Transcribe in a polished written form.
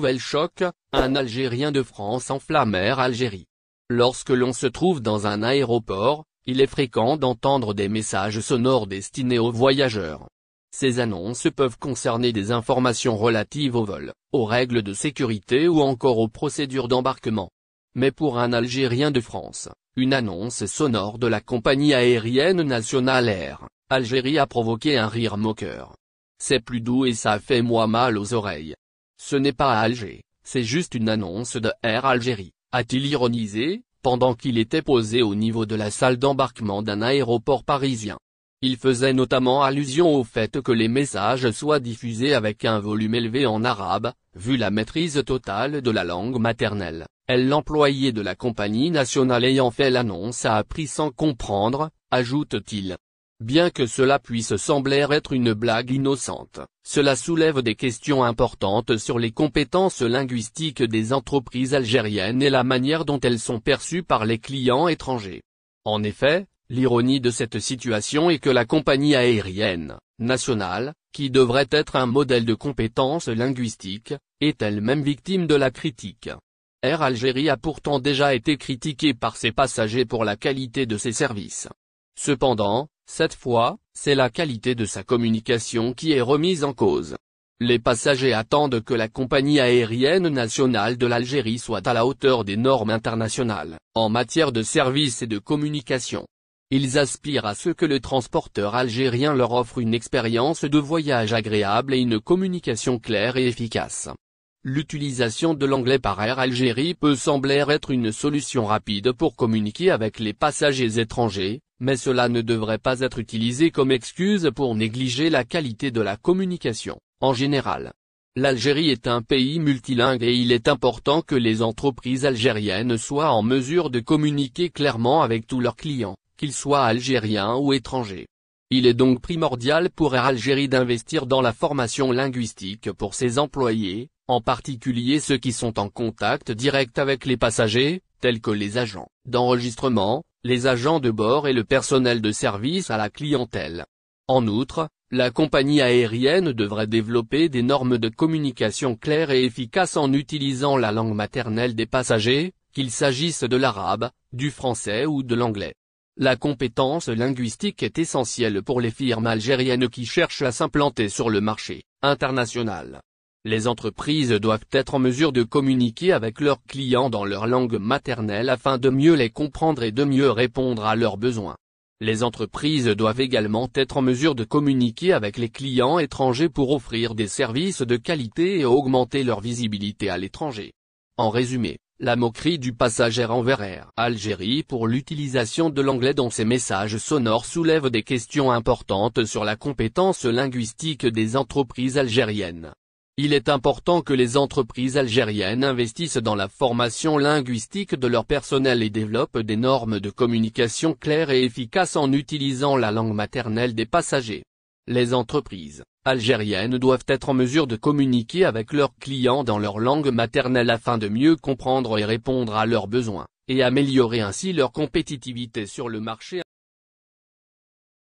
nouvel choc, un Algérien de France enflamme Air Algérie. Lorsque l'on se trouve dans un aéroport, il est fréquent d'entendre des messages sonores destinés aux voyageurs. Ces annonces peuvent concerner des informations relatives au vol, aux règles de sécurité ou encore aux procédures d'embarquement. Mais pour un Algérien de France, une annonce sonore de la compagnie aérienne nationale Air Algérie a provoqué un rire moqueur. C'est plus doux et ça fait moins mal aux oreilles. Ce n'est pas à Alger, c'est juste une annonce de Air Algérie, a-t-il ironisé, pendant qu'il était posé au niveau de la salle d'embarquement d'un aéroport parisien. Il faisait notamment allusion au fait que les messages soient diffusés avec un volume élevé en arabe, vu la maîtrise totale de la langue maternelle. L'employé de la compagnie nationale ayant fait l'annonce a appris sans comprendre, ajoute-t-il. Bien que cela puisse sembler être une blague innocente, cela soulève des questions importantes sur les compétences linguistiques des entreprises algériennes et la manière dont elles sont perçues par les clients étrangers. En effet, l'ironie de cette situation est que la compagnie aérienne nationale, qui devrait être un modèle de compétences linguistiques, est elle-même victime de la critique. Air Algérie a pourtant déjà été critiquée par ses passagers pour la qualité de ses services. Cependant, cette fois, c'est la qualité de sa communication qui est remise en cause. Les passagers attendent que la compagnie aérienne nationale de l'Algérie soit à la hauteur des normes internationales, en matière de services et de communication. Ils aspirent à ce que le transporteur algérien leur offre une expérience de voyage agréable et une communication claire et efficace. L'utilisation de l'anglais par Air Algérie peut sembler être une solution rapide pour communiquer avec les passagers étrangers, mais cela ne devrait pas être utilisé comme excuse pour négliger la qualité de la communication, en général. L'Algérie est un pays multilingue et il est important que les entreprises algériennes soient en mesure de communiquer clairement avec tous leurs clients, qu'ils soient algériens ou étrangers. Il est donc primordial pour Air Algérie d'investir dans la formation linguistique pour ses employés, en particulier ceux qui sont en contact direct avec les passagers, tels que les agents d'enregistrement, les agents de bord et le personnel de service à la clientèle. En outre, la compagnie aérienne devrait développer des normes de communication claires et efficaces en utilisant la langue maternelle des passagers, qu'il s'agisse de l'arabe, du français ou de l'anglais. La compétence linguistique est essentielle pour les firmes algériennes qui cherchent à s'implanter sur le marché international. Les entreprises doivent être en mesure de communiquer avec leurs clients dans leur langue maternelle afin de mieux les comprendre et de mieux répondre à leurs besoins. Les entreprises doivent également être en mesure de communiquer avec les clients étrangers pour offrir des services de qualité et augmenter leur visibilité à l'étranger. En résumé, la moquerie du passager envers Air Algérie pour l'utilisation de l'anglais dans ses messages sonores soulève des questions importantes sur la compétence linguistique des entreprises algériennes. Il est important que les entreprises algériennes investissent dans la formation linguistique de leur personnel et développent des normes de communication claires et efficaces en utilisant la langue maternelle des passagers. Les entreprises algériennes doivent être en mesure de communiquer avec leurs clients dans leur langue maternelle afin de mieux comprendre et répondre à leurs besoins, et améliorer ainsi leur compétitivité sur le marché.